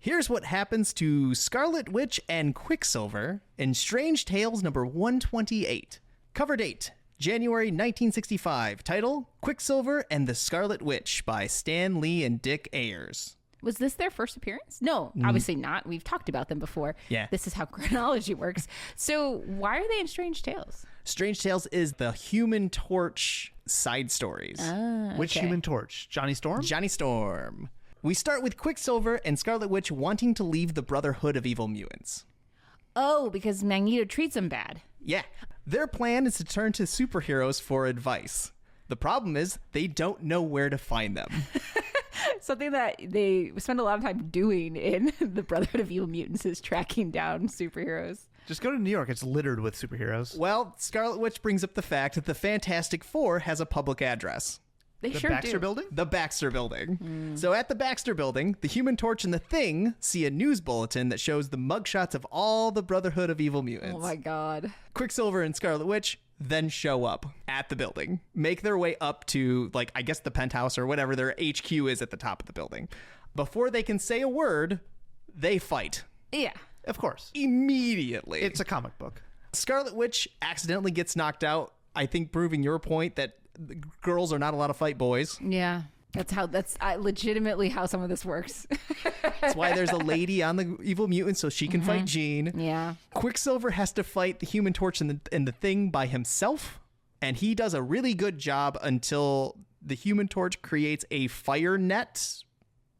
Here's what happens to Scarlet Witch and Quicksilver in Strange Tales number 128. Cover date, January 1965. Title, Quicksilver and the Scarlet Witch by Stan Lee and Dick Ayers. Was this their first appearance? No, obviously not. We've talked about them before. Yeah. This is how chronology works. So why are they in Strange Tales? Strange Tales is the Human Torch side stories. Which Human Torch? Johnny Storm? Johnny Storm. We start with Quicksilver and Scarlet Witch wanting to leave the Brotherhood of Evil Mutants. Oh, because Magneto treats them bad. Yeah. Their plan is to turn to superheroes for advice. The problem is they don't know where to find them. Something that they spend a lot of time doing in the Brotherhood of Evil Mutants is tracking down superheroes. Just go to New York. It's littered with superheroes. Well, Scarlet Witch brings up the fact that the Fantastic Four has a public address. They The sure Baxter do. Building? The Baxter Building. So at the Baxter Building, the Human Torch and the Thing see a news bulletin that shows the mugshots of all the Brotherhood of Evil Mutants. Oh my God. Quicksilver and Scarlet Witch then show up at the building, make their way up to, like, I guess the penthouse or whatever their HQ is at the top of the building. Before they can say a word, they fight. Yeah. Of course. Immediately. It's a comic book. Scarlet Witch accidentally gets knocked out, I think proving your point that girls are not allowed to fight boys. Yeah. That's legitimately how some of this works. That's why there's a lady on the Evil Mutant so she can fight Jean. Yeah. Quicksilver has to fight the Human Torch and the Thing by himself, and he does a really good job until the Human Torch creates a fire net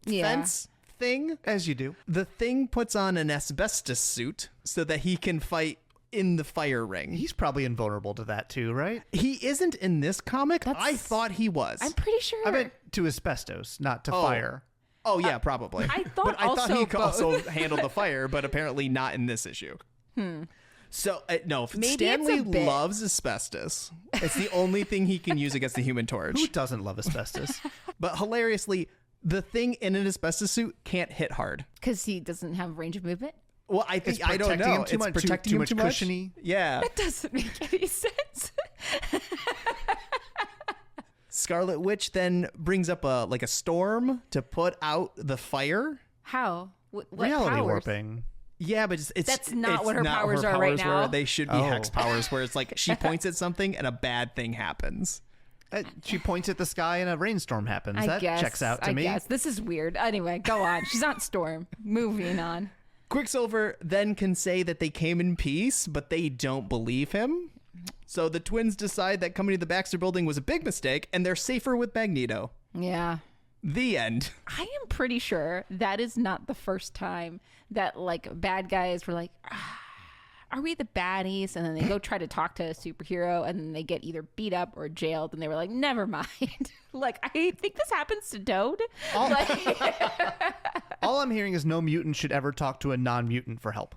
fence thing. As you do. The Thing puts on an asbestos suit so that he can fight in the fire ring. He's probably invulnerable to that too, right? He isn't in this comic. I That's- thought he was. I'm pretty sure. I meant to asbestos, not to fire. Oh, yeah, probably. I thought but I thought also he both. also handled the fire, but apparently not in this issue. So, no, Maybe Stanley it's a bit. loves asbestos. It's the only thing he can use against the Human Torch. Who doesn't love asbestos? But hilariously, the Thing in an asbestos suit can't hit hard. Because he doesn't have range of movement. Well, I think It's I don't protecting know. him too It's much, protecting too him much too much. cushiony. Yeah. That doesn't make any sense. Scarlet Witch then brings up a storm to put out the fire. How? What Reality powers? warping. Yeah, but it's That's not it's what her powers are right where now. they should be Oh. hex powers, where it's like she points at something and a bad thing happens. She points at the sky and a rainstorm happens. I That guess, checks out to I me. guess. This is weird. Anyway, go on. She's not Storm. Moving on. Quicksilver then can say that they came in peace, but they don't believe him. So the twins decide that coming to the Baxter Building was a big mistake, and they're safer with Magneto. Yeah. The end. I am pretty sure that is not the first time that bad guys were like, are we the baddies? And then they go try to talk to a superhero and then they get either beat up or jailed. And they were like, never mind. I think this happens to Toad. All I'm hearing is no mutant should ever talk to a non-mutant for help.